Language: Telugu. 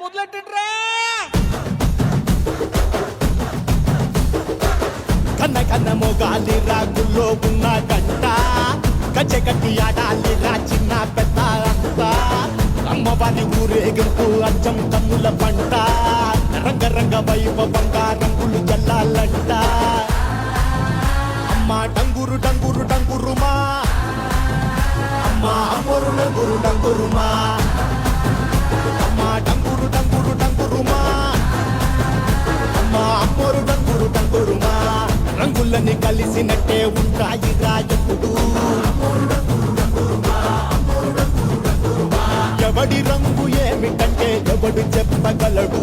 మొదలెట్టండిరా. కన్న కన్న మొగాలి రాగుల్లో ఉన్న గంట గజ్జెగట్టి ఆడాలిరా చిన్న పెద్ద అంతా అమ్మవారి ఊరేగింపు అచ్చం కన్నుల పంట రంగరంగ వైభవంగా రంగులు జల్లాలంట అమ్మ డంగురు డంగురు డంగురుమా అమ్మ అమ్మోరు డంగురు డంగురుమా అమ్మ డంగురు డంగురు డంగురుమా అమ్మ అమ్మోరు డంగురు డంగురుమా రంగులని కలిసినట్టే ఉంటాయి రాజపుడు ఎవడి రంగు ఏమిటంటే ఎవడు చెప్పగలడు